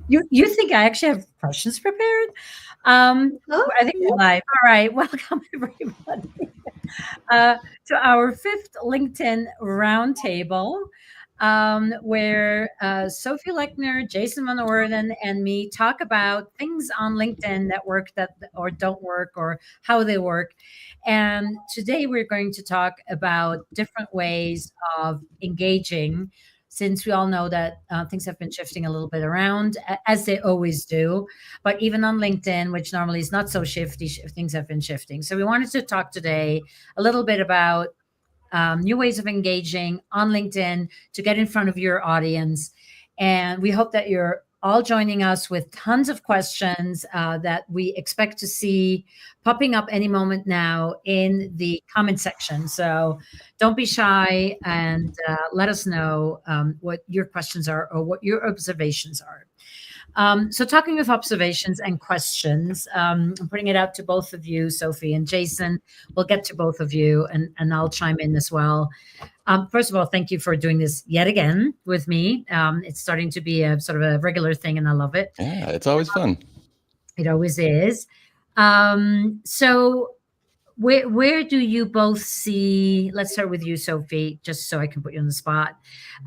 You think I actually have questions prepared? Huh? I think we're live. All right, welcome everybody uh, to our fifth LinkedIn roundtable, where Sophie Lechner, Jason Van Orden, and me talk about things on LinkedIn that work that or don't work or how they work. And today we're going to talk about different ways of engaging, since we all know that things have been shifting a little bit around, as they always do. But even on LinkedIn, which normally is not so shifty, things have been shifting. So we wanted to talk today a little bit about new ways of engaging on LinkedIn to get in front of your audience. And we hope that you're all joining us with tons of questions that we expect to see popping up any moment now in the comment section. So don't be shy and let us know what your questions are or what your observations are. So, talking of observations and questions, I'm putting it out to both of you, Sophie and Jason. We'll get to both of you, and I'll chime in as well. First of all, thank you for doing this yet again with me. It's starting to be a sort of a regular thing, and I love it. Yeah, it's always fun. It always is. So, where do you both see? Let's start with you, Sophie, just so I can put you on the spot.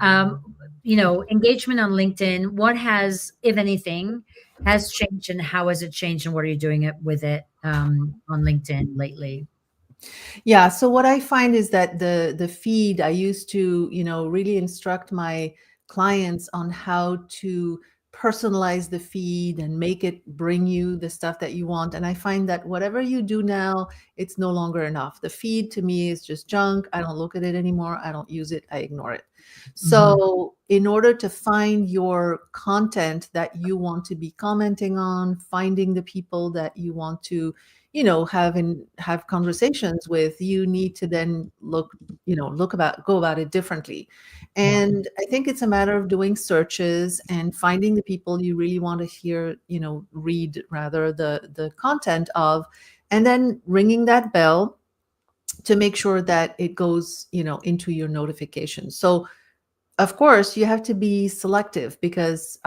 Um, engagement on LinkedIn. What has, if anything, has changed, and how has it changed, and what are you doing it with it on LinkedIn lately? Yeah, so what I find is that the feed I used to, really instruct my clients on how to personalize the feed and make it bring you the stuff that you want. And I find that whatever you do now, it's no longer enough. The feed to me is just junk. I don't look at it anymore. I don't use it. I ignore it. Mhm. So, in order to find your content that you want to be commenting on, finding the people that you want to have conversations with, you need to then go about it differently. Yeah. And I think it's a matter of doing searches and finding the people you really want to hear, read rather the content of, and then ringing that bell to make sure that it goes, into your notifications. So of course, you have to be selective because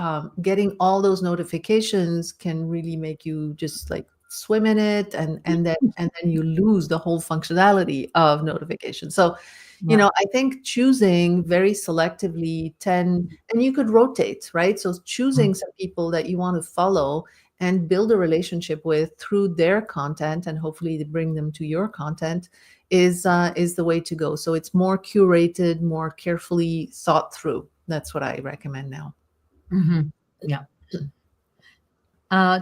getting all those notifications can really make you just like swim in it, and then you lose the whole functionality of notification. So, Yeah. I think choosing very selectively 10, and you could rotate, right? So choosing some people that you want to follow and build a relationship with through their content, and hopefully to bring them to your content is the way to go. So it's more curated, more carefully thought through. That's what I recommend now. Hmm. Yeah.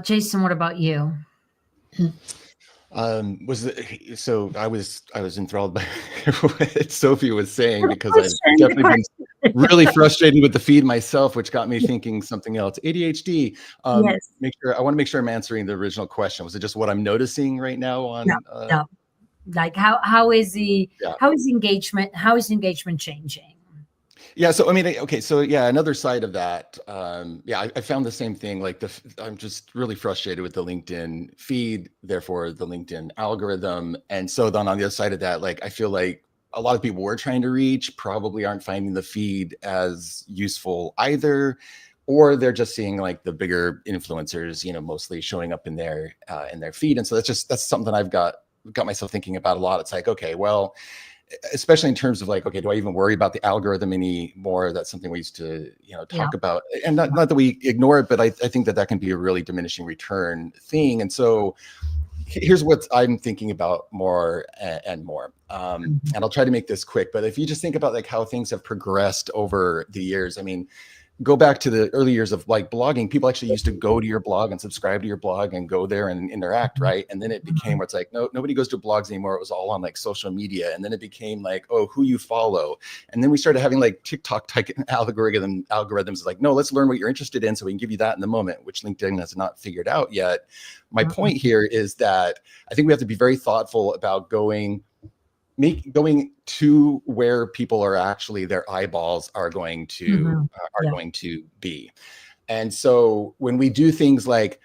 Jason, what about you? Was it, so I was enthralled by what Sophie was saying because I've Question. The definitely been question. really frustrated with the feed myself, which got me thinking something else. ADHD. Yes. I want to make sure I'm answering the original question. Was it just what I'm noticing right now No. on? No. Like how is the Yeah. how is engagement changing? Yeah, so I mean, okay, so yeah, another side of that, yeah, I found the same thing. Like I'm just really frustrated with the LinkedIn feed, therefore the LinkedIn algorithm, and so then on the other side of that, like I feel like a lot of people we're trying to reach probably aren't finding the feed as useful either, or they're just seeing like the bigger influencers, mostly showing up in their feed, and so that's something that I've got myself thinking about a lot. It's like, okay, well, especially in terms of like, okay, do I even worry about the algorithm anymore? That's something we used to, Yeah. talk about, and not, Yeah. not that we ignore it, but I think that can be a really diminishing return thing. And so here's what I'm thinking about more and more. Mhm. And I'll try to make this quick, but if you just think about like how things have progressed over the years, I mean, go back to the early years of like blogging, people actually used to go to your blog and subscribe to your blog and go there and interact, right? And then it became Mhm. where it's like, no, nobody goes to blogs anymore. It was all on like social media. And then it became like, oh, who you follow. And then we started having like TikTok type algorithms like, no, let's learn what you're interested in so we can give you that in the moment, which LinkedIn has not figured out yet. My Mhm. point here is that I think we have to be very thoughtful about going to where people are actually their eyeballs Mhm. are Yeah. going to be. And so when we do things like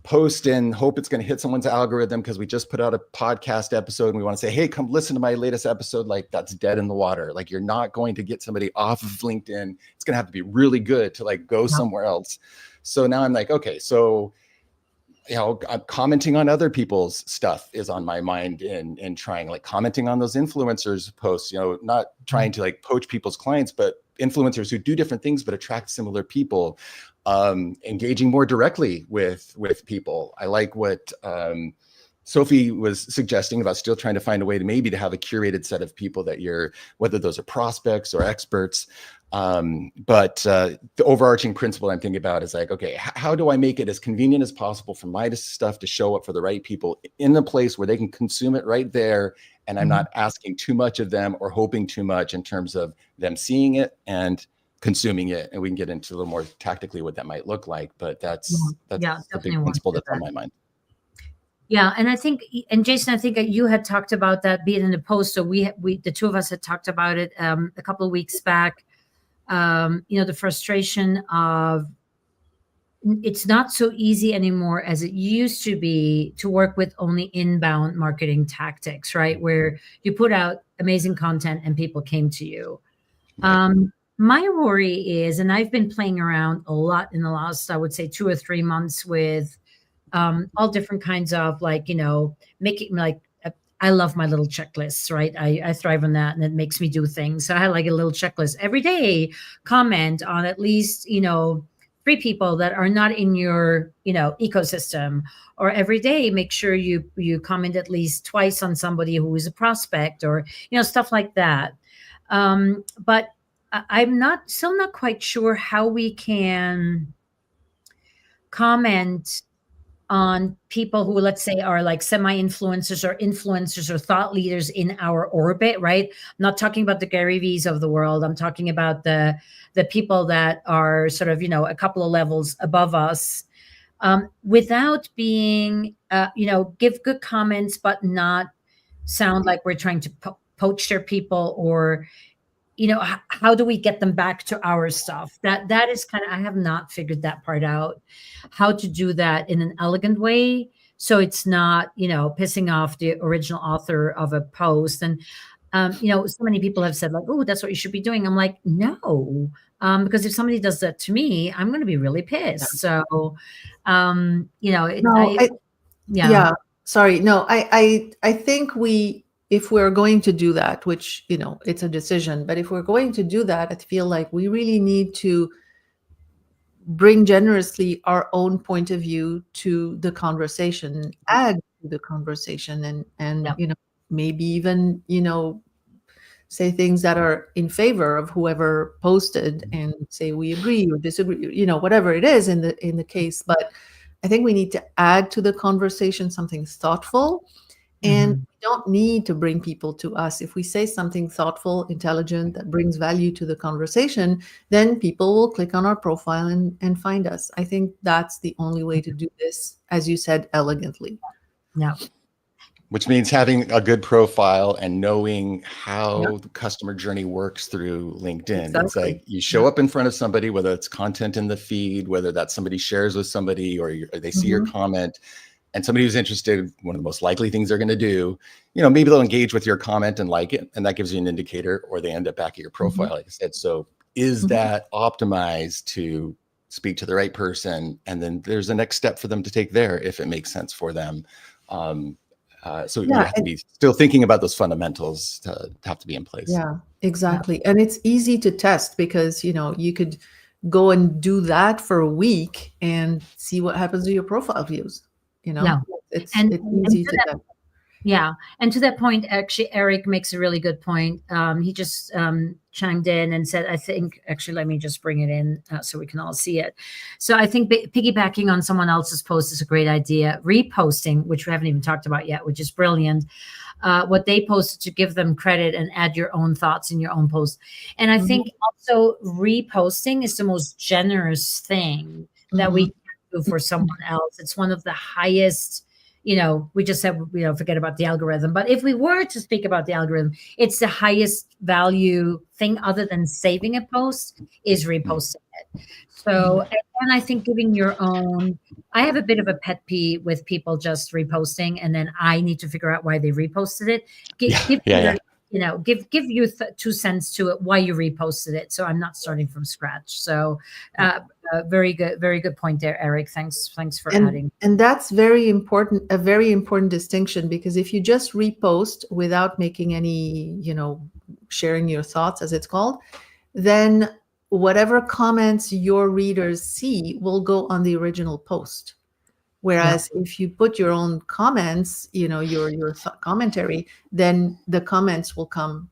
post and hope it's going to hit someone's algorithm because we just put out a podcast episode and we want to say, hey, come listen to my latest episode, like that's dead in the water. Like you're not going to get somebody off of LinkedIn. It's going to have to be really good to like go somewhere else. So now I'm like, okay, so commenting on other people's stuff is on my mind, and trying like commenting on those influencers posts, not trying to like poach people's clients, but influencers who do different things but attract similar people, engaging more directly with people. I like what Sophie was suggesting about still trying to find a way to maybe to have a curated set of people that whether those are prospects or experts. But the overarching principle I'm thinking about is like, okay, how do I make it as convenient as possible for my stuff to show up for the right people in the place where they can consume it right there? And I'm not asking too much of them or hoping too much in terms of them seeing it and consuming it. And we can get into a little more tactically what that might look like. But that's the big principle that's on my mind. Yeah, and I think, and Jason, I think you had talked about that being in the post. So we the two of us had talked about it a couple of weeks back. The frustration of it's not so easy anymore as it used to be to work with only inbound marketing tactics, right? Where you put out amazing content and people came to you. My worry is, and I've been playing around a lot in the last, I would say 2 or 3 months with all different kinds of making like, I love my little checklists, right? I thrive on that, and it makes me do things. So I have like a little checklist every day, comment on at least, 3 people that are not in your, ecosystem, or every day, make sure you comment at least twice on somebody who is a prospect, or, stuff like that. But I'm still not quite sure how we can comment on people who, let's say, are like semi-influencers or thought leaders in our orbit, right? I'm not talking about the Gary V's of the world. I'm talking about the people that are sort of, a couple of levels above us, without being, give good comments, but not sound like we're trying to poach their people, or, how do we get them back to our stuff? That is kind of, I have not figured that part out, how to do that in an elegant way, so it's not, pissing off the original author of a post. And, so many people have said like, oh, that's what you should be doing. I'm like, no, because if somebody does that to me, I'm going to be really pissed. So, Sorry. No, I think if we're going to do that, which, it's a decision, but if we're going to do that, I feel like we really need to bring generously our own point of view to the conversation, add to the conversation, and maybe even, say things that are in favor of whoever posted, and say we agree or disagree, whatever it is in the case. But I think we need to add to the conversation something thoughtful. And we don't need to bring people to us. If we say something thoughtful, intelligent, that brings value to the conversation, then people will click on our profile and find us. I think that's the only way to do this, as you said, elegantly. Yeah. Which means having a good profile and knowing how the customer journey works through LinkedIn. Exactly. It's like you show up in front of somebody, whether it's content in the feed, whether that's somebody shares with somebody, or they see your comment. And somebody who's interested, one of the most likely things they're going to do, maybe they'll engage with your comment and like it, and that gives you an indicator, or they end up back at your profile, like I said. So is that optimized to speak to the right person? And then there's a next step for them to take there if it makes sense for them. So you have to be still thinking about those fundamentals to have to be in place. Yeah, exactly. And it's easy to test because, you could go and do that for a week and see what happens to your profile views. It's easy to test. Yeah. And to that point, actually, Eric makes a really good point. He just chimed in and said, I think, actually, let me just bring it in so we can all see it. So I think piggybacking on someone else's post is a great idea. Reposting, which we haven't even talked about yet, which is brilliant. What they posted, to give them credit and add your own thoughts in your own post. And I think also reposting is the most generous thing that we can do for someone else. It's one of the highest, we just said, forget about the algorithm. But if we were to speak about the algorithm, it's the highest value thing other than saving a post is reposting it. So, and I think giving your own I have a bit of a pet peeve with people just reposting, and then I need to figure out why they reposted it. Give Yeah, your, yeah. give your 2 cents to it why you reposted it, so I'm not starting from scratch. So, very good point there, Eric. Thanks for adding. And that's very important, a very important distinction, because if you just repost without making any, sharing your thoughts, as it's called, then whatever comments your readers see will go on the original post. Whereas if you put your own comments, your commentary, then the comments will come,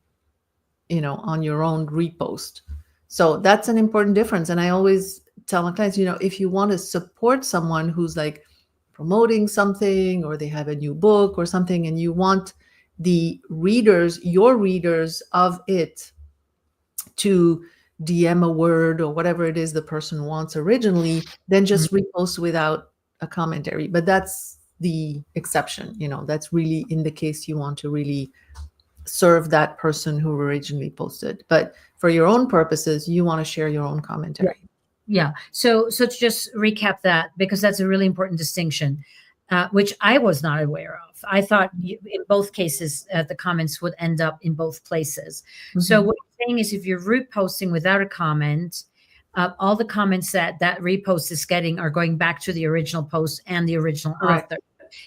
on your own repost. So that's an important difference. And I always tell my clients, if you want to support someone who's like promoting something, or they have a new book or something, and you want the readers, your readers of it, to DM a word or whatever it is the person wants originally, then just repost without a commentary. But that's the exception. That's really in the case you want to really serve that person who originally posted. But for your own purposes, you want to share your own commentary. Yeah. So to just recap that, because that's a really important distinction, which I was not aware of. I thought in both cases, the comments would end up in both places. So what you're saying is, if you're reposting without a comment, all the comments that repost is getting are going back to the original post and the original author.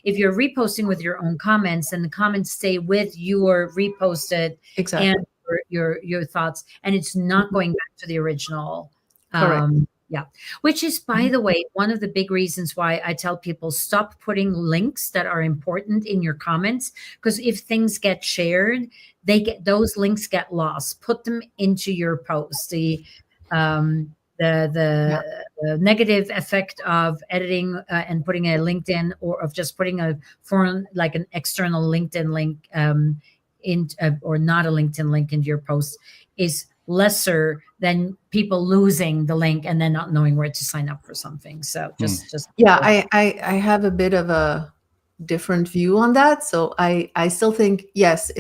If you're reposting with your own comments, and the comments stay with your reposted and your thoughts, and it's not going back to the original. Yeah. Which is, by the way, one of the big reasons why I tell people stop putting links that are important in your comments, because if things get shared, those links get lost. Put them into your post. The negative effect of editing and putting a LinkedIn, or of just putting a foreign, like an external LinkedIn link or not a LinkedIn link into your post, is lesser than people losing the link and then not knowing where to sign up for something. So just I have a bit of a different view on that. So I still think, yes,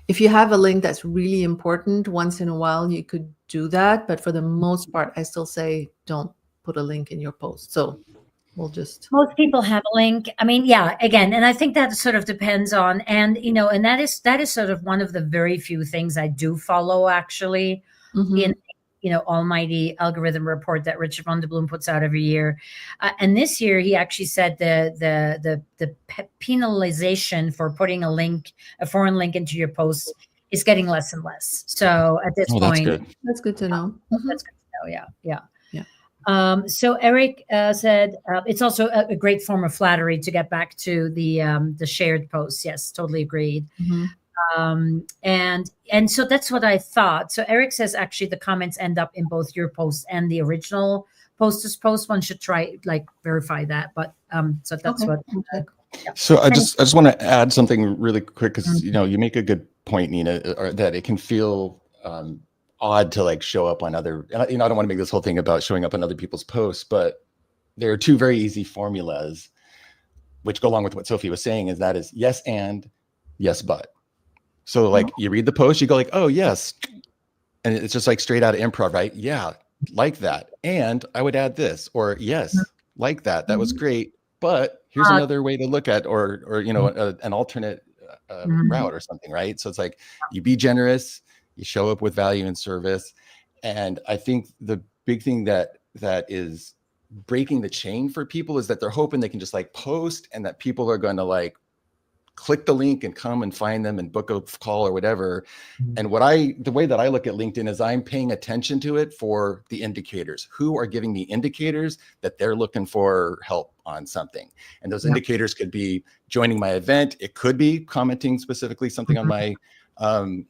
if you have a link that's really important, once in a while you could do that. But for the most part, I still say don't put a link in your post. So most people have a link. I mean, yeah, again, and I think that sort of depends on, and and that is sort of one of the very few things I do follow, actually, in almighty algorithm report that Richard van der Bloem puts out every year. And this year he actually said the penalization for putting a foreign link into your post is getting less and less. So at this point, that's good to know. That's good to know. Yeah. So Eric said it's also a great form of flattery to get back to the shared posts. Yes, totally agreed. And so that's what I thought. So Eric says actually the comments end up in both your post and the original poster's post. One should try verify that. But so that's what. Yeah. So I just want to add something really quick, because you make a good point, Nina, or that it can feel odd to show up on other, I don't want to make this whole thing about showing up on other people's posts, but there are two very easy formulas which go along with what Sophie was saying, is yes and, yes but. So you read the post, you go oh yes, and it's just straight out of improv, right? Yeah, like that, and I would add this, or yes, like that was great, but here's another way to look at, or an alternate route or something, right? So it's you be generous, you show up with value and service. And I think the big thing that is breaking the chain for people is that they're hoping they can just post, and that people are going to click the link and come and find them and book a call or whatever. And the way that I look at LinkedIn is I'm paying attention to it for the indicators. Who are giving me indicators that they're looking for help on something? And those indicators could be joining my event. It could be commenting specifically something on my on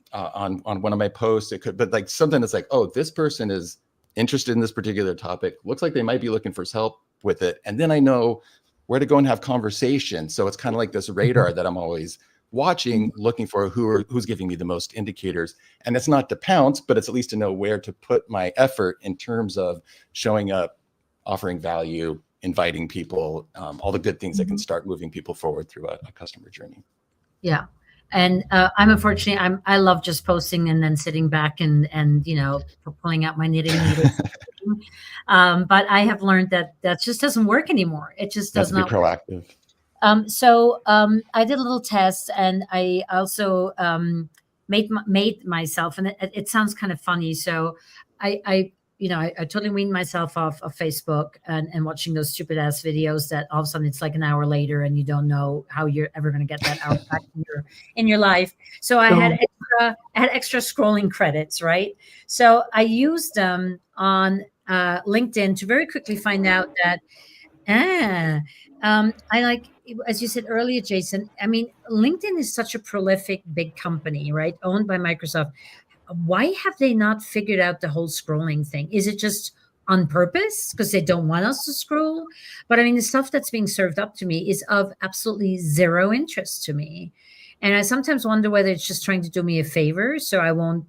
one of my posts. It could, but something that's oh, this person is interested in this particular topic. Looks like they might be looking for help with it. And then I know where to go and have conversation. So it's kind of this radar that I'm always watching, looking for who's giving me the most indicators. And it's not to pounce, but it's at least to know where to put my effort in terms of showing up, offering value, inviting people, all the good things that can start moving people forward through a customer journey. Yeah. And I love just posting and then sitting back and pulling out my knitting needles, But I have learned that that just doesn't work anymore. It just You have does to be not. proactive. I did a little test, and I also made myself, and it sounds kind of funny. So I totally weaned myself off of Facebook and watching those stupid ass videos that all of a sudden it's like an hour later and you don't know how you're ever going to get that hour back in your life. So Don't. I had extra scrolling credits, right? So I used them on LinkedIn to very quickly find out that Ah, I like, as you said earlier, Jason. I mean, LinkedIn is such a prolific big company, right? Owned by Microsoft. Why have they not figured out the whole scrolling thing? Is it just on purpose because they don't want us to scroll? But I mean, the stuff that's being served up to me is of absolutely zero interest to me. And I sometimes wonder whether it's just trying to do me a favor so I won't,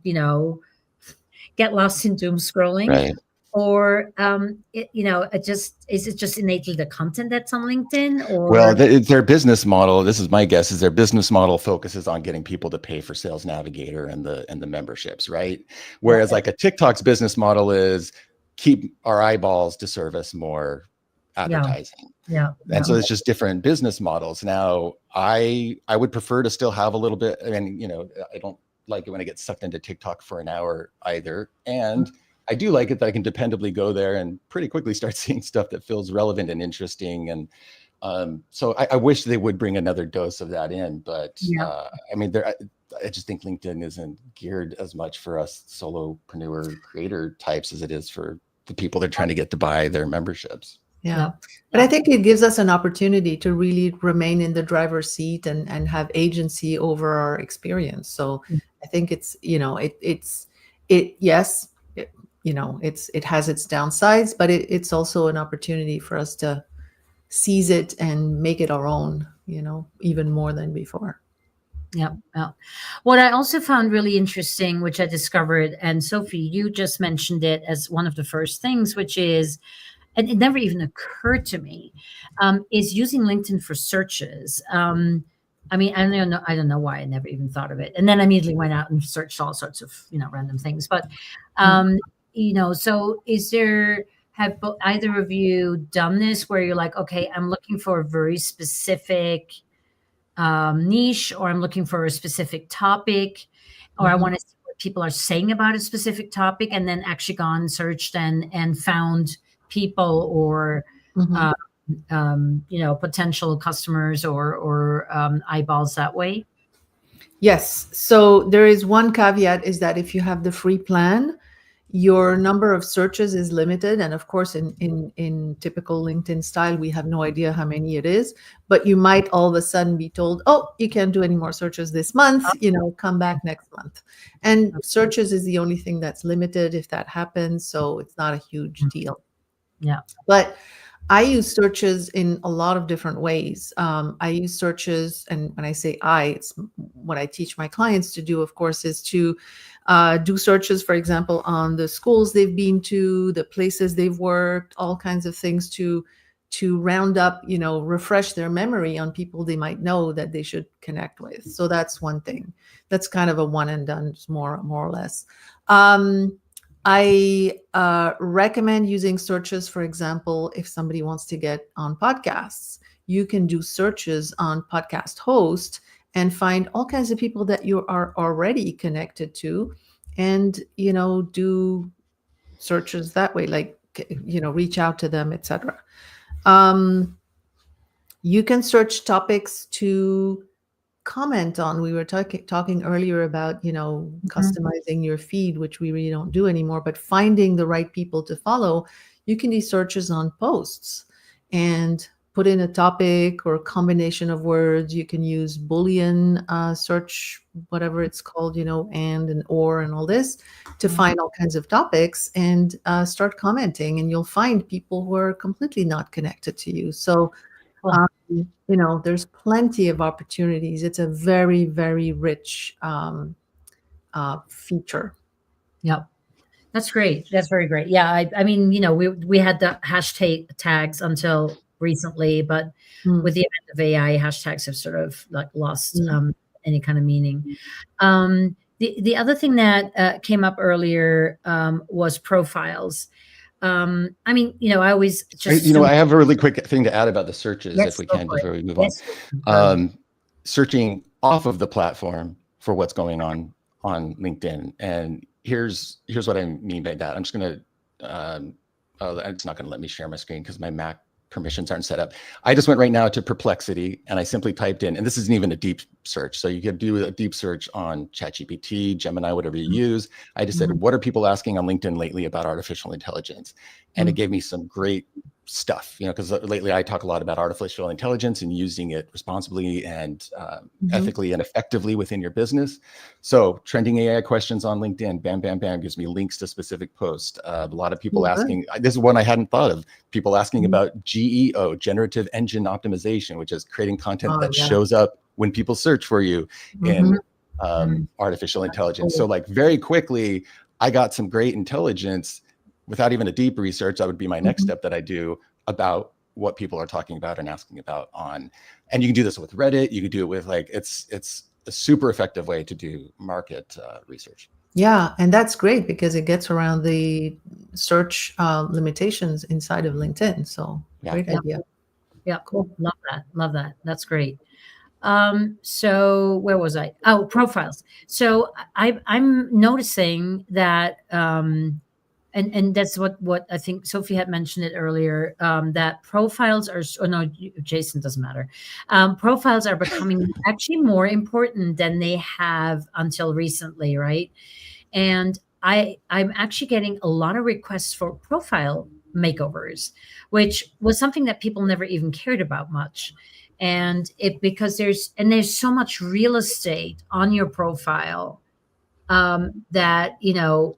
get lost in doom scrolling, Right. or it just is it just innately the content that's on LinkedIn, Well, or their business model, this is my guess, is their business model focuses on getting people to pay for Sales Navigator and the memberships, right? Whereas like a TikTok's business model is keep our eyeballs to service more yeah, advertising. yeah, And yeah, so it's just different business models. Now, I would prefer to still have a little bit, and I don't like it when I get sucked into TikTok for an hour either. And I do like it that I can dependably go there and pretty quickly start seeing stuff that feels relevant and interesting. And so I wish they would bring another dose of that in. But yeah. I mean, I just think LinkedIn isn't geared as much for us solopreneur creator types as it is for the people they're trying to get to buy their memberships. Yeah. Yeah. But I think it gives us an opportunity to really remain in the driver's seat and have agency over our experience. So I think it's, yes, it has its downsides, but it's also an opportunity for us to seize it and make it our own, even more than before. Yeah, yeah. What I also found really interesting, which I discovered, and Sophie, you just mentioned it as one of the first things, which is, and it never even occurred to me, is using LinkedIn for searches. I mean, I don't know why I never even thought of it. And then I immediately went out and searched all sorts of, random things. But, so have either of you done this where you're like, okay, I'm looking for a very specific niche, or I'm looking for a specific topic, or I want to see what people are saying about a specific topic, and then actually gone, searched, and found people, or potential customers, or eyeballs that way. Yes. So there is one caveat, is that if you have the free plan, your number of searches is limited. And of course, in typical LinkedIn style, we have no idea how many it is, but you might all of a sudden be told, oh, you can't do any more searches this month, come back next month. And searches is the only thing that's limited if that happens. So it's not a huge deal. Yeah. But I use searches in a lot of different ways. I use searches, and when I say it's what I teach my clients to do, of course, is to do searches, for example, on the schools they've been to, the places they've worked, all kinds of things to round up, refresh their memory on people they might know that they should connect with. So that's one thing. That's kind of a one and done, more or less. I recommend using searches, for example, if somebody wants to get on podcasts, you can do searches on podcast host and find all kinds of people that you are already connected to, and, do searches that way, like, reach out to them, etc. You can search topics to comment on. We were talking earlier about, customizing your feed, which we really don't do anymore, but finding the right people to follow. You can do searches on posts and put in a topic or a combination of words. You can use Boolean search, whatever it's called, and or and all this, to find all kinds of topics, and start commenting, and you'll find people who are completely not connected to you. So there's plenty of opportunities. It's a very, very rich feature. Yep. That's great. That's very great. Yeah. I mean, we had the hashtag tags until recently, but with the advent of AI, hashtags have sort of like lost any kind of meaning. The other thing that came up earlier was profiles. I mean, I always just You know, assume, I have a really quick thing to add about the searches, if yes, we go can, for it. before we move on. Yes. Confirm. Searching off of the platform for what's going on LinkedIn, and here's what I mean by that. I'm just going to, it's not going to let me share my screen because my Mac permissions aren't set up. I just went right now to Perplexity, and I simply typed in, and this isn't even a deep search, so you could do a deep search on ChatGPT, Gemini, whatever you use. I just said, what are people asking on LinkedIn lately about artificial intelligence? And it gave me some great stuff, because lately I talk a lot about artificial intelligence and using it responsibly and ethically and effectively within your business. So trending AI questions on LinkedIn, bam, bam, bam, gives me links to specific posts. A lot of people asking, this is one I hadn't thought of, people asking about GEO, generative engine optimization, which is creating content that shows up when people search for you in artificial intelligence. So like very quickly, I got some great intelligence without even a deep research. That would be my next step that I do about what people are talking about and asking about on. And you can do this with Reddit. You can do it with it's a super effective way to do market research. Yeah, and that's great because it gets around the search limitations inside of LinkedIn. So great idea. Yeah, cool. Love that. Love that. That's great. So where was I? Oh, profiles. So I'm noticing that, and that's what I think Sophie had mentioned it earlier, that profiles are, oh no, Jason, doesn't matter. Profiles are becoming actually more important than they have until recently, right? And I'm actually getting a lot of requests for profile makeovers, which was something that people never even cared about much. And because there's so much real estate on your profile, that,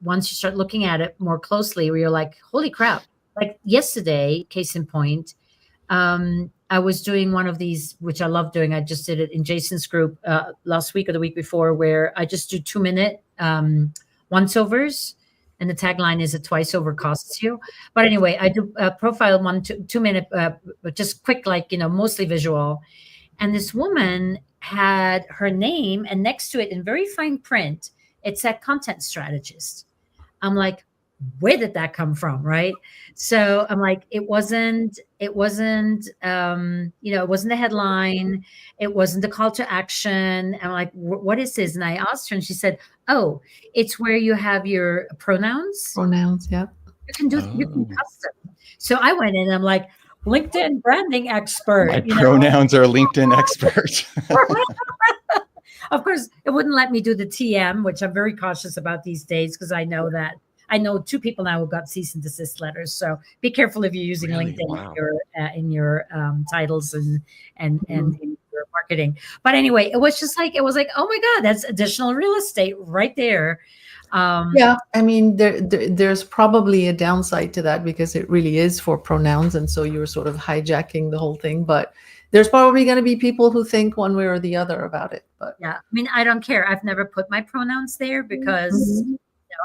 once you start looking at it more closely, where you're like, holy crap. Like yesterday, case in point, I was doing one of these, which I love doing. I just did it in Jason's group last week or the week before, where I just do 2-minute once overs. And the tagline is, a twice over costs you. But anyway, I do profile 2-minute, just quick, mostly visual. And this woman had her name, and next to it in very fine print, it said content strategist. I'm like, where did that come from? Right. So I'm like, it wasn't, it wasn't the headline. It wasn't the call to action. I'm like, what is this? And I asked her, and she said, oh, it's where you have your pronouns. Pronouns. Yeah. You can custom. So I went in and I'm like, LinkedIn branding expert. My pronouns are LinkedIn expert. Of course, it wouldn't let me do the TM, which I'm very cautious about these days, because I know 2 people now who got cease and desist letters. So be careful if you're using LinkedIn in your titles and in your marketing. But anyway, it was like, oh my God, that's additional real estate right there. Yeah, I mean, there's probably a downside to that because it really is for pronouns, and so you're sort of hijacking the whole thing. But there's probably going to be people who think one way or the other about it. But yeah, I mean, I don't care. I've never put my pronouns there because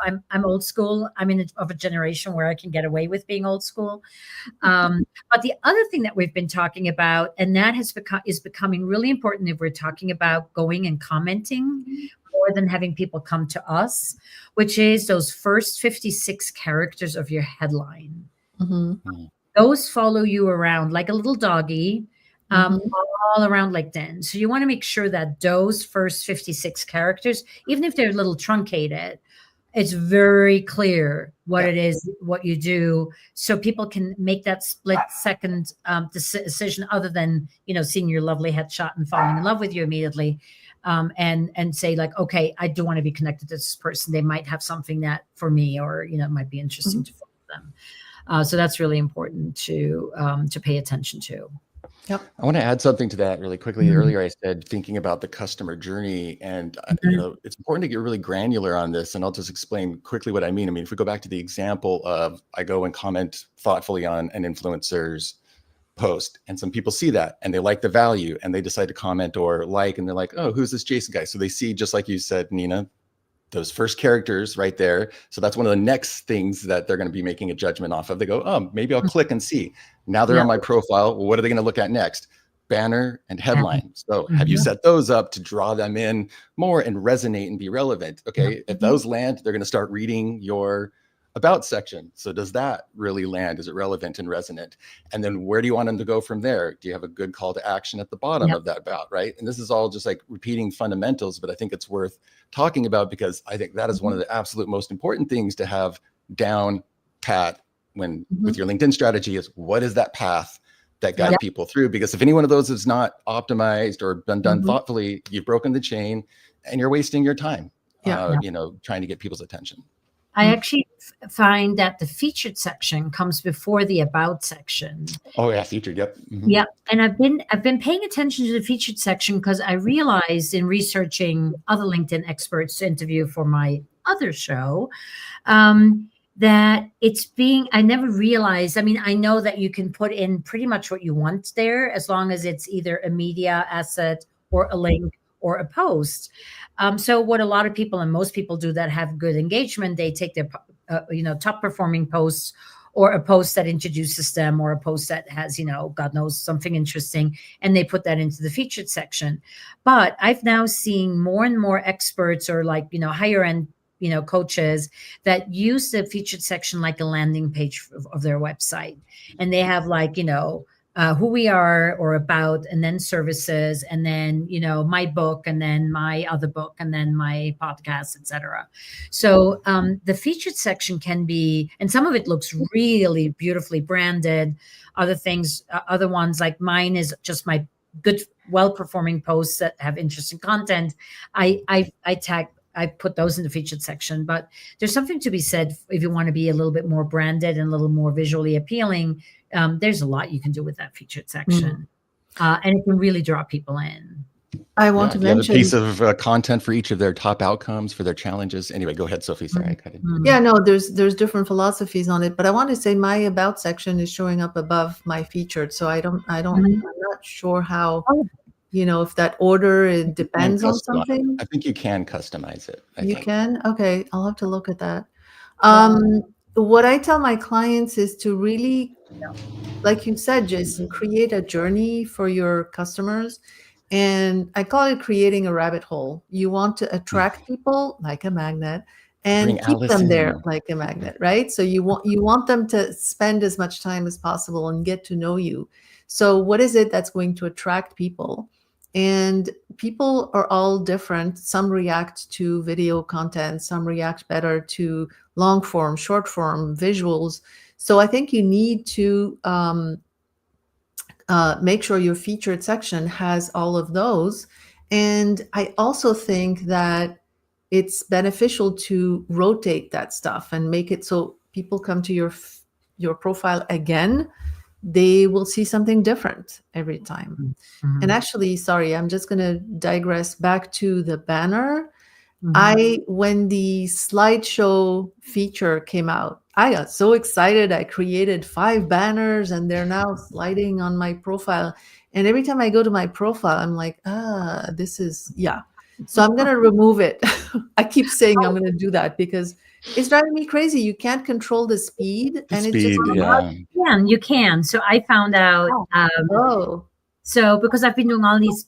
I'm old school. I'm of a generation where I can get away with being old school. But the other thing that we've been talking about, and that is becoming really important if we're talking about going and commenting more than having people come to us, which is those first 56 characters of your headline. Those follow you around like a little doggy, all around LinkedIn. So you want to make sure that those first 56 characters, even if they're a little truncated, it's very clear what it is, what you do, so people can make that split second decision, other than, seeing your lovely headshot and falling in love with you immediately, and say like, okay, I do want to be connected to this person. They might have something that for me, or, it might be interesting to follow them. So that's really important to pay attention to. Yep. I want to add something to that really quickly. Earlier, I said thinking about the customer journey, and it's important to get really granular on this. And I'll just explain quickly what I mean. I mean, if we go back to the example of, I go and comment thoughtfully on an influencer's post, and some people see that and they like the value and they decide to comment or like, and they're like, oh, who's this Jason guy? So they see, just like you said, Nina, those first characters right there. So that's one of the next things that they're going to be making a judgment off of. They go, oh, maybe I'll click and see. Now they're on my profile. Well, what are they going to look at next? Banner and headline. So have you set those up to draw them in more and resonate and be relevant? Okay. If those land, they're going to start reading your about section. So does that really land? Is it relevant and resonant? And then where do you want them to go from there? Do you have a good call to action at the bottom of that about, right? And this is all just like repeating fundamentals, but I think it's worth talking about because I think that is one of the absolute most important things to have down pat when with your LinkedIn strategy is what is that path that guide people through? Because if any one of those is not optimized or been done thoughtfully, you've broken the chain and you're wasting your time, you know, trying to get people's attention. I actually find that the featured section comes before the about section. Oh yeah, featured. Yep. Yeah, and I've been paying attention to the featured section because I realized in researching other LinkedIn experts to interview for my other show, that I never realized, I mean, I know that you can put in pretty much what you want there as long as it's either a media asset or a link or a post. So what a lot of people and most people do that have good engagement, they take their, top performing posts or a post that introduces them or a post that has, God knows, something interesting, and they put that into the featured section. But I've now seen more and more experts or like, higher end coaches that use the featured section like a landing page of their website. And they have like, who we are or about, and then services, and then, my book, and then my other book, and then my podcast, etc. So the featured section can be, and some of it looks really beautifully branded. Other things, other ones like mine is just my good, well-performing posts that have interesting content. I put those in the featured section, but there's something to be said if you want to be a little bit more branded and a little more visually appealing. There's a lot you can do with that featured section, and it can really draw people in. I want to mention a piece of content for each of their top outcomes for their challenges. Anyway, go ahead, Sophie. Sorry, I cut in. Yeah, no, there's different philosophies on it, but I want to say my about section is showing up above my featured, so I'm not sure how. If that order, it depends on something. I think you can customize it. You can? Okay, I'll have to look at that. What I tell my clients is to really, like you said, Jason, create a journey for your customers. And I call it creating a rabbit hole. You want to attract people like a magnet and keep them there like a magnet, right? So you want them to spend as much time as possible and get to know you. So what is it that's going to attract people? And people are all different. Some react to video content, some react better to long form, short form, visuals. So I think you need to make sure your featured section has all of those. And I also think that it's beneficial to rotate that stuff and make it so people come to your profile again. They will see something different every time. And actually, sorry, I'm just going to digress back to the banner. When the slideshow feature came out, I got so excited. I created 5 banners and they're now sliding on my profile. And every time I go to my profile, I'm like, this is, So I'm going to remove it. I keep saying I'm going to do that because it's driving me crazy. You can't control the speed. You can. So I found out. So because I've been doing all these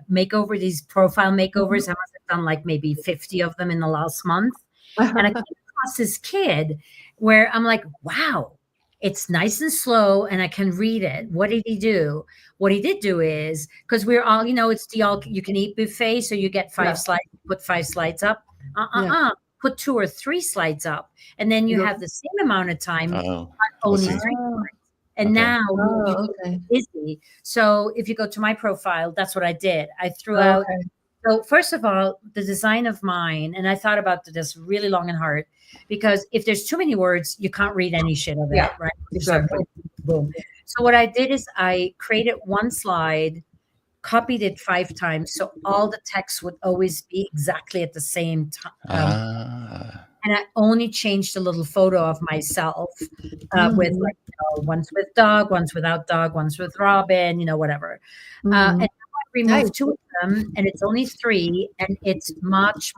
these profile makeovers, I must have done like maybe 50 of them in the last month. And I came across this kid where I'm like, wow, it's nice and slow and I can read it. What did he do? What he did do is, because we're all, it's the all you can eat buffet. So you get 5 slides, put 5 slides up. Put 2 or 3 slides up. And then you have the same amount of time, only 3 slides. And now you get busy. So if you go to my profile, that's what I did. I threw out. So first of all, the design of mine, and I thought about this really long and hard, because if there's too many words, you can't read any shit of it, right? Exactly. Boom. So what I did is I created 1 slide, copied it 5 times, so all the text would always be exactly at the same time. And I only changed a little photo of myself with like, one's with dog, one's without dog, one's with Robin, whatever. And I removed 2 of them, and it's only 3, and it's much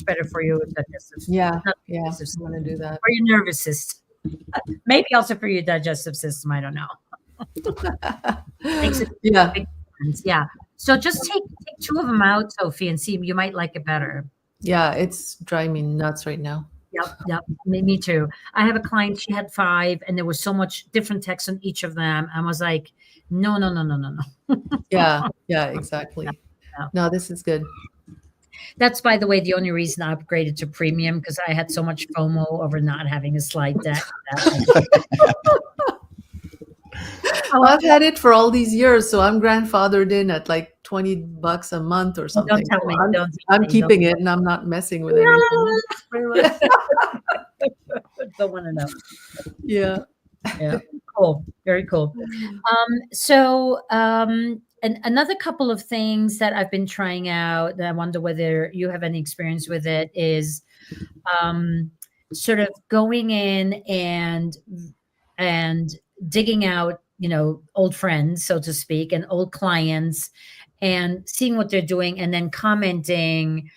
better for your digestive system. I'm going to do that. For your nervous system. Maybe also for your digestive system. I don't know. Makes it big difference. Yeah. So just take 2 of them out, Sophie, and see. You might like it better. Yeah, it's driving me nuts right now. Yep. Me too. I have a client, she had 5, and there was so much different text on each of them. I was like, no, no, no, no, no, no. Yeah, exactly. Yeah. No, this is good. That's, by the way, the only reason I upgraded to premium, because I had so much FOMO over not having a slide deck. I've had it for all these years, so I'm grandfathered in at like $20 a month or something. Don't tell me. I'm, Don't I'm tell me. keeping it, and I'm not messing with anything. Don't want to know. Yeah. Yeah. Cool. Very cool. And another couple of things that I've been trying out that I wonder whether you have any experience with it is sort of going in and digging out, old friends, so to speak, and old clients, and seeing what they're doing, and then commenting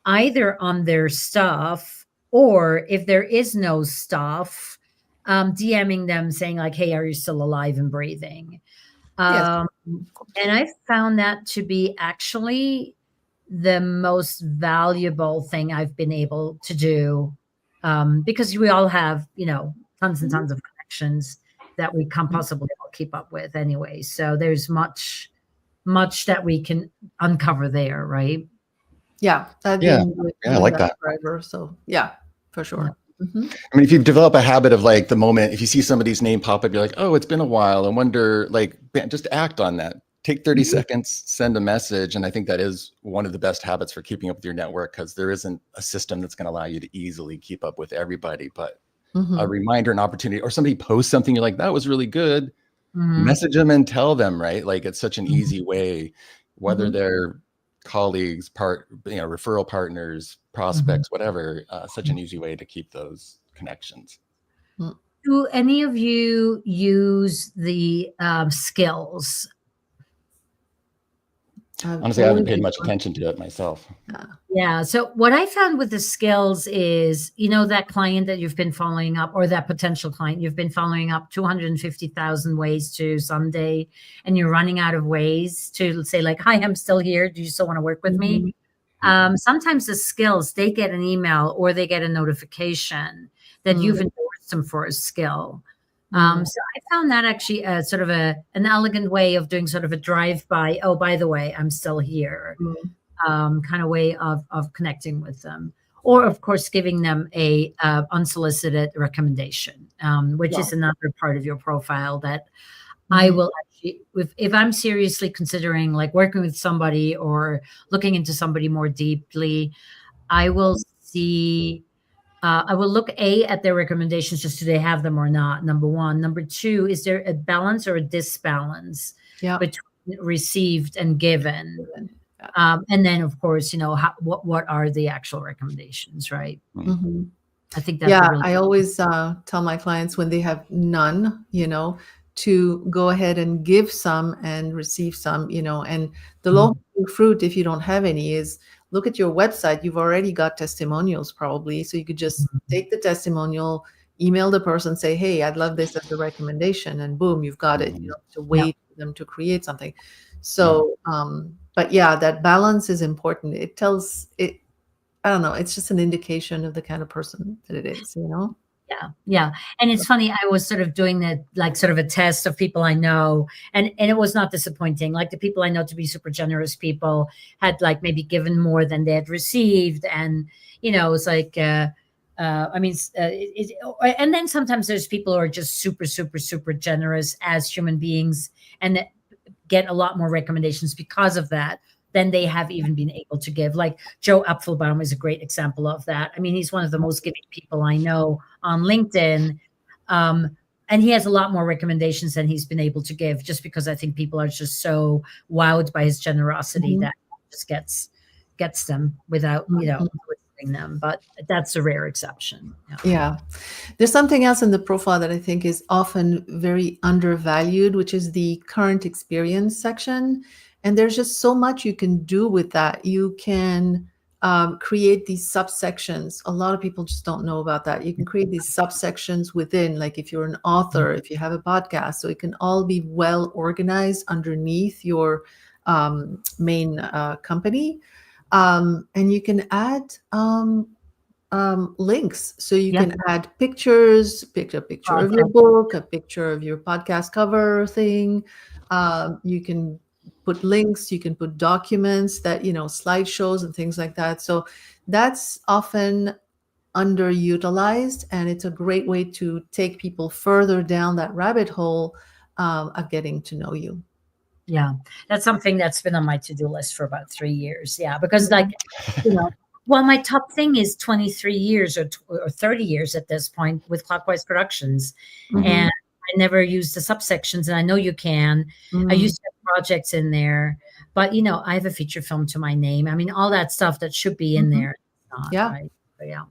either on their stuff, or if there is no stuff, DMing them saying like, "Hey, are you still alive and breathing?" Yes. And I found that to be actually the most valuable thing I've been able to do, because we all have, tons and tons of connections that we can't possibly all keep up with anyway. So there's much that we can uncover there, right? Yeah. I've Yeah. been doing Yeah, I like that. forever. So yeah, for sure. Yeah. I mean, if you develop a habit of like the moment, if you see somebody's name pop up, you're like, oh, it's been a while. I wonder, like, just act on that. Take 30 seconds, send a message. And I think that is one of the best habits for keeping up with your network, because there isn't a system that's going to allow you to easily keep up with everybody. But a reminder, an opportunity, or somebody posts something, you're like, that was really good. Message them and tell them, right? Like, it's such an easy way, whether they're colleagues, referral partners, prospects, whatever, such an easy way to keep those connections. Do any of you use the skills? Honestly, I haven't paid much attention to it myself. Yeah. So what I found with the skills is, that client that you've been following up, or that potential client you've been following up 250,000 ways to someday, and you're running out of ways to say like, "Hi, I'm still here. Do you still want to work with me?" Sometimes the skills, they get an email or they get a notification that you've endorsed them for a skill. So I found that actually sort of an elegant way of doing sort of a drive-by, oh, by the way, I'm still here, kind of way of connecting with them. Or, of course, giving them a unsolicited recommendation, which is another part of your profile that I will actually, if I'm seriously considering like working with somebody or looking into somebody more deeply, I will see... I will look at their recommendations, just do they have them or not, number one. Number two, is there a balance or a disbalance between received and given? And then, of course, what are the actual recommendations, right? I think that's I always tell my clients when they have none, to go ahead and give some and receive some, and the low-hanging fruit, if you don't have any, is look at your website. You've already got testimonials probably. So you could just take the testimonial, email the person, say, "Hey, I'd love this as a recommendation," and boom, you've got it. You don't have to wait for them to create something. So, but yeah, that balance is important. It tells it, I don't know, it's just an indication of the kind of person that it is, Yeah. And it's funny, I was sort of doing that, like sort of a test of people I know, and it was not disappointing. Like the people I know to be super generous people had like maybe given more than they had received. And, it's like, and then sometimes there's people who are just super, super, super generous as human beings and that get a lot more recommendations because of that than they have even been able to give. Like Joe Apfelbaum is a great example of that. I mean, he's one of the most giving people I know on LinkedIn. And he has a lot more recommendations than he's been able to give, just because I think people are just so wowed by his generosity that just gets them without, soliciting them. But that's a rare exception. Yeah. There's something else in the profile that I think is often very undervalued, which is the current experience section. And there's just so much you can do with that. You can create these subsections. A lot of people just don't know about that. You can create these subsections within, like if you're an author, if you have a podcast, so it can all be well organized underneath your main company. And you can add links. So you Yeah. can add pictures, pick a picture of your book, a picture of your podcast cover thing. You can put links, you can put documents that, slideshows and things like that. So that's often underutilized, and it's a great way to take people further down that rabbit hole of getting to know you. Yeah, that's something that's been on my to-do list for about 3 years. Yeah, because like, you know, well, my top thing is 23 years or 30 years at this point with Clockwise Productions, Mhm. and I never used the subsections, and I know you can. I used to have projects in there, but I have a feature film to my name. I mean, all that stuff that should be in there, it's not, Yeah. right? But yeah.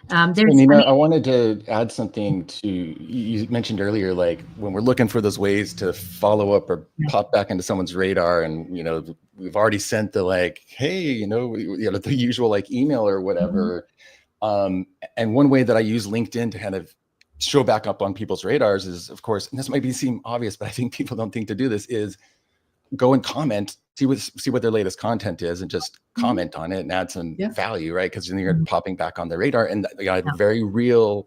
So, There's, Nina, I wanted to add something to you mentioned earlier, like when we're looking for those ways to follow up or pop back into someone's radar, and we've already sent the like, hey, the usual like email or whatever. And one way that I use LinkedIn to kind of show back up on people's radars is, of course, and this might seem obvious, but I think people don't think to do this, is go and comment, see what their latest content is, and just comment on it and add some value, right? Because then you're popping back on the radar. And I have a very real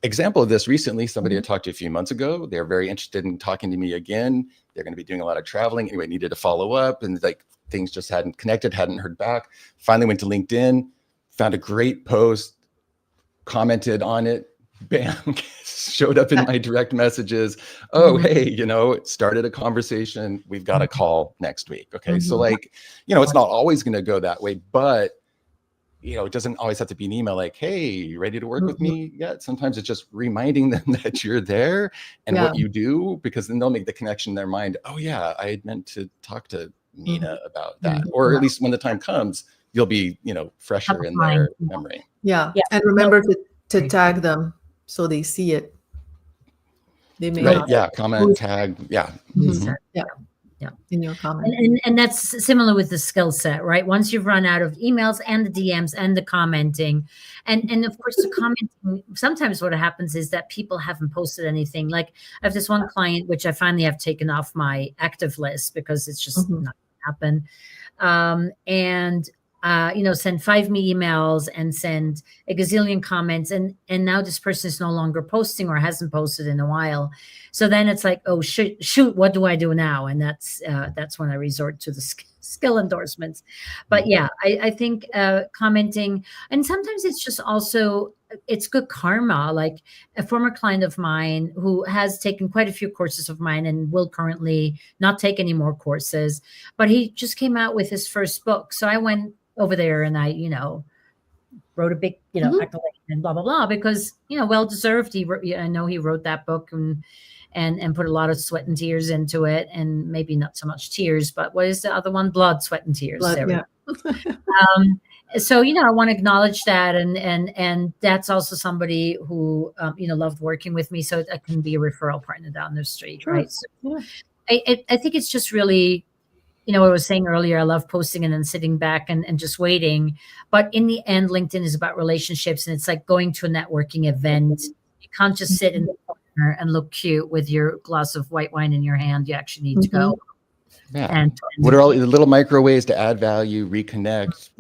example of this recently. Somebody I talked to a few months ago. They're very interested in talking to me again. They're going to be doing a lot of traveling. Anyway, needed to follow up, and like things just hadn't connected, hadn't heard back. Finally went to LinkedIn, found a great post, commented on it. Bam, showed up in my direct messages. Oh, hey, started a conversation. We've got a call next week. Okay. So like, it's not always going to go that way, but it doesn't always have to be an email like, hey, you ready to work with me yet? Sometimes it's just reminding them that you're there and what you do, because then they'll make the connection in their mind. Oh yeah, I had meant to talk to Nina about that. Or at least when the time comes, you'll be, fresher in their memory. Yeah. And remember to tag them so they see it. They may right. not. Yeah. Comment, tag. Yeah. Yeah. In your comment. And that's similar with the skill set, right? Once you've run out of emails and the DMs and the commenting, and of course the commenting, sometimes what happens is that people haven't posted anything. Like I have this one client, which I finally have taken off my active list because it's just not going to happen. Send 5 me emails and send a gazillion comments. And now this person is no longer posting or hasn't posted in a while. So then it's like, oh, shoot, what do I do now? And that's when I resort to the skill endorsements. But yeah, I think commenting, and sometimes it's just also, it's good karma. Like a former client of mine who has taken quite a few courses of mine and will currently not take any more courses, but he just came out with his first book. So I went over there and I, wrote a big, accolade and blah, blah, blah, because, well-deserved. I know he wrote that book and put a lot of sweat and tears into it, and maybe not so much tears, but what is the other one? Blood, sweat, and tears. So, I want to acknowledge that. And that's also somebody who, loved working with me. So I can be a referral partner down the street. Right. So I think it's just really, I was saying earlier, I love posting and then sitting back and just waiting. But in the end, LinkedIn is about relationships, and it's like going to a networking event. You can't just sit in the corner and look cute with your glass of white wine in your hand. You actually need to go. Yeah. And what are all the little micro ways to add value, reconnect,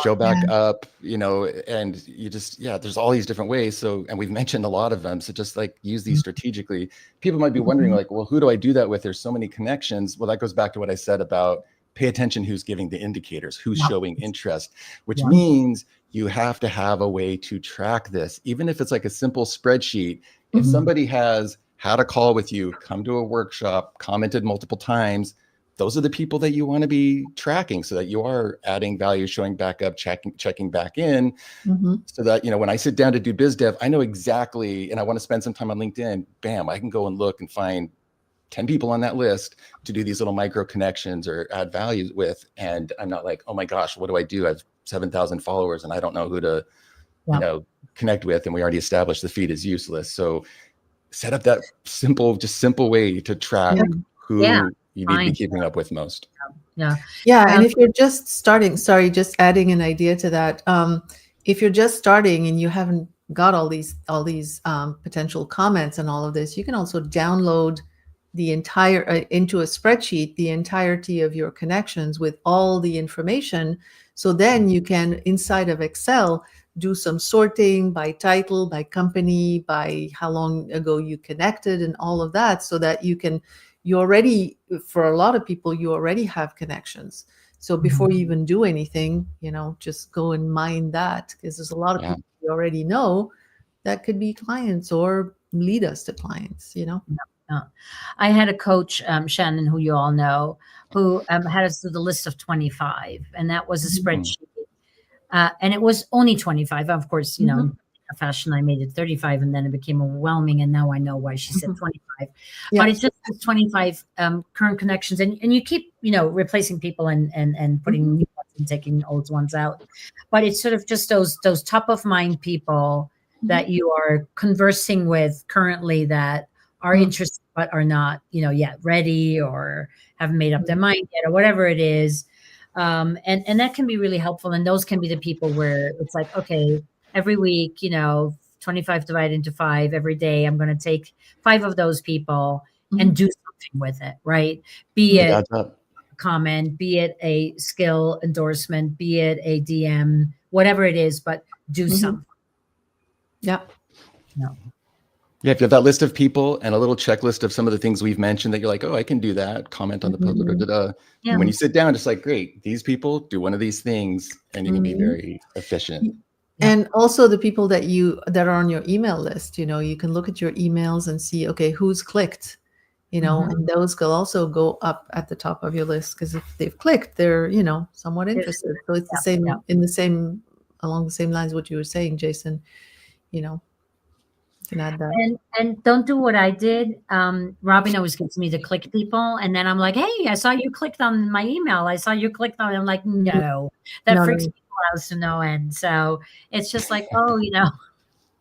show back up, and you just, there's all these different ways. So, and we've mentioned a lot of them. So just like use these strategically. People might be wondering like, well, who do I do that with? There's so many connections. Well, that goes back to what I said about pay attention who's giving the indicators, who's showing interest, which means you have to have a way to track this. Even if it's like a simple spreadsheet, if somebody has had a call with you, come to a workshop, commented multiple times, those are the people that you want to be tracking so that you are adding value, showing back up, checking back in, so that, when I sit down to do biz dev, I know exactly, and I want to spend some time on LinkedIn, bam, I can go and look and find 10 people on that list to do these little micro connections or add value with. And I'm not like, oh my gosh, what do I do? I have 7,000 followers and I don't know who to, connect with. And we already established the feed is useless. So set up that simple way to track who you need to be keeping up with most. And if you're just starting, just adding an idea to that. If you're just starting and you haven't got all these potential comments and all of this, you can also download the entire into a spreadsheet, the entirety of your connections with all the information. So then you can, inside of Excel, do some sorting by title, by company, by how long ago you connected, and all of that, so that you already, for a lot of people, you already have connections. So before you even do anything, just go and mine that, because there's a lot of Yeah. people you already know that could be clients or lead us to clients. Yeah. I had a coach, Shannon, who you all know, who had us do the list of 25, and that was a spreadsheet. And it was only 25. Of course, in fashion, I made it 35, and then it became overwhelming. And now I know why she said 25. Yeah. But it just was 25 current connections. And you keep, replacing people and putting new ones and taking old ones out. But it's sort of just those top of mind people that you are conversing with currently that are interested but are not, yet ready or haven't made up their mind yet or whatever it is. And that can be really helpful. And those can be the people where it's like, okay, every week, 25 divided into 5 every day, I'm going to take 5 of those people and do something with it, right? Be It it adds up. a comment, be it a skill endorsement, be it a DM, whatever it is, but do something. Yeah. Yeah, if you have that list of people and a little checklist of some of the things we've mentioned that you're like, oh, I can do that, comment on the post, Yeah. when you sit down, it's like, great, these people do one of these things, and you can be very efficient. And also the people that are on your email list, you can look at your emails and see, okay, who's clicked, and those will also go up at the top of your list, because if they've clicked, they're, somewhat interested. So it's the same along the same lines what you were saying, Jason, can add that. And don't do what I did. Robin always gets me to click people, and then I'm like, "Hey, I saw you clicked on my email. I saw you clicked on." I'm like, "No, that freaks people out to no end." So it's just like, oh,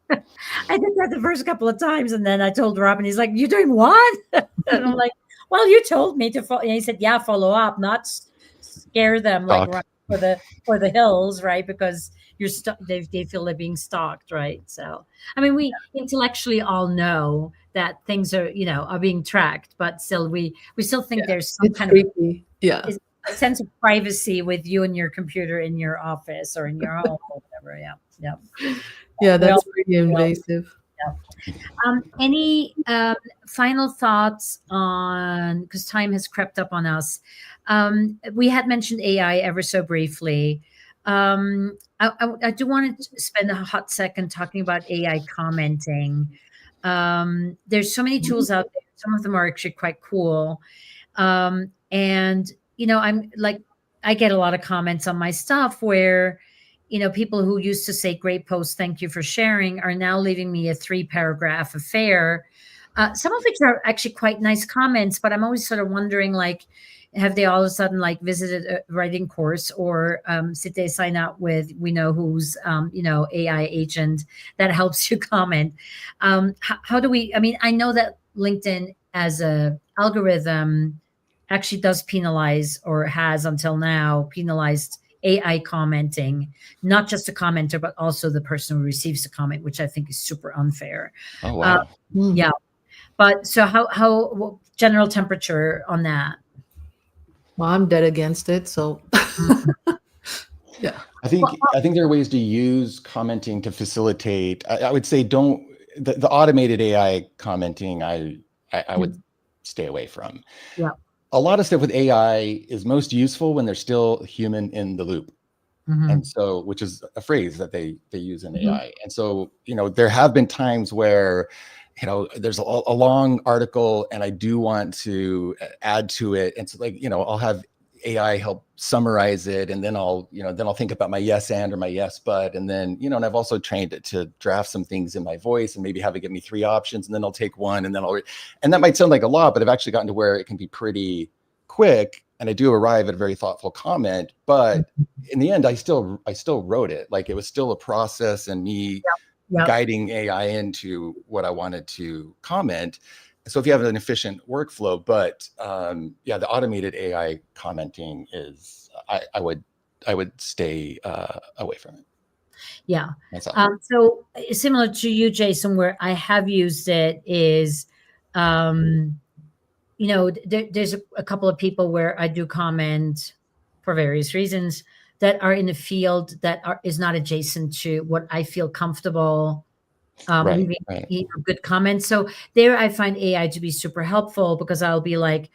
I did that the first couple of times, and then I told Robin, he's like, "You doing what?" And I'm like, "Well, you told me to follow." And he said, "Yeah, follow up, not scare them like run for the hills, right? Because you're they feel they're being stalked, right?" So, I mean, we intellectually all know that things are are being tracked, but still, we still think there's some It's kind creepy. of a sense of privacy with you and your computer in your office or in your home or whatever. Yeah, that's pretty invasive. Any final thoughts on, because time has crept up on us? We had mentioned AI ever so briefly. I do want to spend a hot second talking about AI commenting. There's so many tools out there. Some of them are actually quite cool. And, I'm like, I get a lot of comments on my stuff where, people who used to say, "Great post, thank you for sharing," are now leaving me a 3-paragraph affair. Some of which are actually quite nice comments, but I'm always sort of wondering, like, have they all of a sudden like visited a writing course, or did they sign up with we know who's AI agent that helps you comment? How do we? I mean, I know that LinkedIn as a algorithm actually does penalize, or has until now penalized, AI commenting, not just the commenter, but also the person who receives the comment, which I think is super unfair. Oh, wow. Yeah. But so how general temperature on that? Well, I'm dead against it. So yeah. I think there are ways to use commenting to facilitate. I would say the automated AI commenting. I would stay away from. Yeah. A lot of stuff with AI is most useful when there's still a human in the loop. And so, which is a phrase that they use in AI. And so, there have been times where, there's a long article and I do want to add to it. And so I'll have AI help summarize it. And then I'll think about my yes and or my yes, but, and then, and I've also trained it to draft some things in my voice and maybe have it give me 3 options, and then I'll take one, and then and that might sound like a lot, but I've actually gotten to where it can be pretty quick. And I do arrive at a very thoughtful comment, but in the end, I still wrote it. Like, it was still a process and me guiding AI into what I wanted to comment. So if you have an efficient workflow, but the automated AI commenting is, I would stay away from it. Yeah. So similar to you, Jason, where I have used it is, there's a couple of people where I do comment for various reasons, that are in a field that is not adjacent to what I feel comfortable Right, leaving right. good comments. So there I find AI to be super helpful because I'll be like,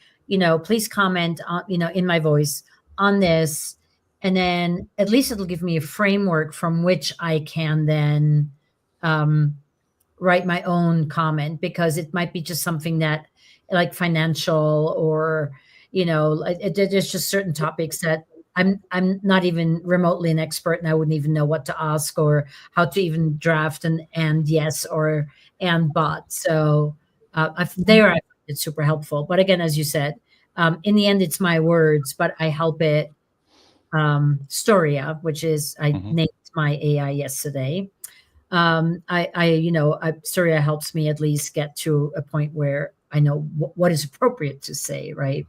please comment on, in my voice on this. And then at least it'll give me a framework from which I can then um, write my own comment, because it might be just something that like financial, or there's just certain topics that I'm not even remotely an expert, and I wouldn't even know what to ask or how to even draft an and yes or and but. So there I find it super helpful. But again, as you said, in the end it's my words, but I help it. Storia, which is I Mhm. named my AI yesterday. Surya helps me at least get to a point where I know what is appropriate to say, right?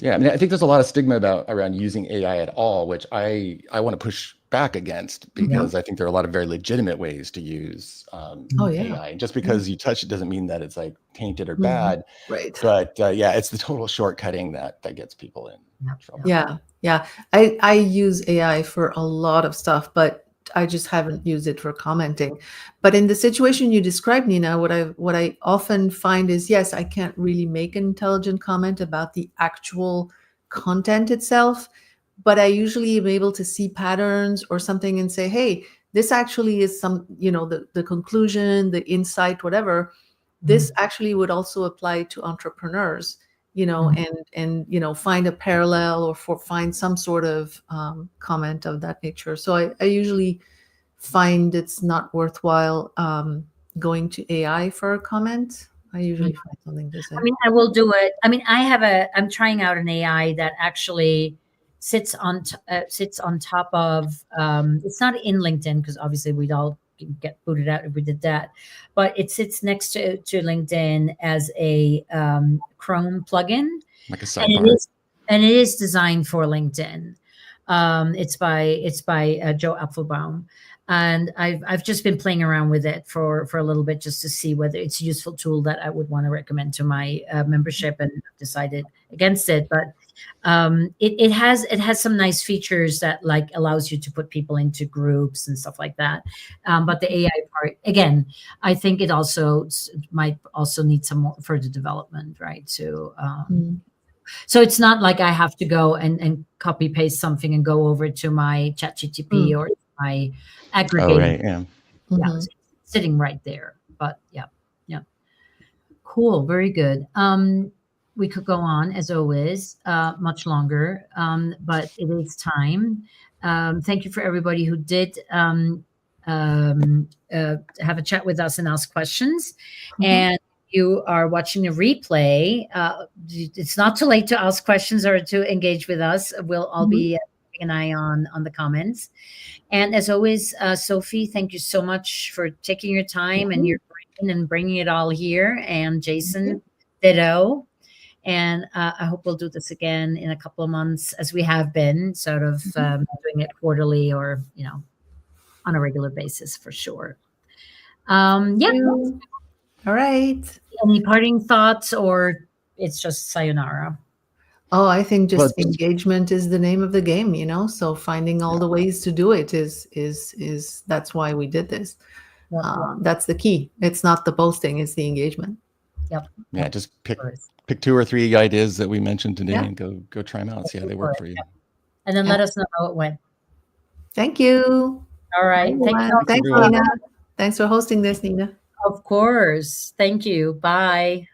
Yeah, I mean, I think there's a lot of stigma around using AI at all, which I want to push back against, Yeah. because I think there are a lot of very legitimate ways to use Oh, yeah. AI. And just because you touch it doesn't mean that it's like tainted or Mhm. bad. Right. But yeah, it's the total shortcutting that gets people in trouble. Yeah. I use AI for a lot of stuff, but I just haven't used it for commenting. But in the situation you described, Nina, what I often find is, yes, I can't really make an intelligent comment about the actual content itself, but I usually am able to see patterns or something and say, hey, this actually is the conclusion, the insight, whatever. This actually would also apply to entrepreneurs, and find a parallel, or find some sort of comment of that nature. So I usually find it's not worthwhile going to AI for a comment. I usually find something to say. I mean, I will do it. I mean, I'm trying out an AI that actually sits on top of, it's not in LinkedIn, because obviously we'd all get booted out if we did that, but it sits next to LinkedIn as a Chrome plugin. Like a And sidebar. it is designed for LinkedIn. It's by Joe Apfelbaum, and I've just been playing around with it for a little bit, just to see whether it's a useful tool that I would want to recommend to my membership, and I've decided against it. But it has some nice features that like allows you to put people into groups and stuff like that. But the AI part, again, I think it also might also need some more further development, right? So it's not like I have to go and copy paste something and go over to my ChatGTP or my Oh, aggregator. right. Yeah. Yeah, Mhm. it's sitting right there. But yeah, cool, very good. We could go on as always, much longer, but it is time. Thank you for everybody who did have a chat with us and ask questions. And you are watching a replay, it's not too late to ask questions or to engage with us. We'll all be keeping an eye on the comments. And as always, Sophie, thank you so much for taking your time and your brain and bringing it all here. And Jason, ditto. And I hope we'll do this again in a couple of months, as we have been, sort of doing it quarterly or on a regular basis for sure. Yeah. All right. Any parting thoughts, or it's just sayonara? Oh, I think Well, just engagement is the name of the game, so finding all the ways to do it is that's why we did this. Yep. That's the key. It's not the posting, it's the engagement. Yep. yeah, just pick Course. 2 or 3 ideas that we mentioned today Yeah. and go try them out and see how they work for you. And then Yeah. let us know how it went. Thank you. All right. Thank you. Thanks, Thanks, everyone. Nina. Thanks for hosting this, Nina. Of course. Thank you. Bye.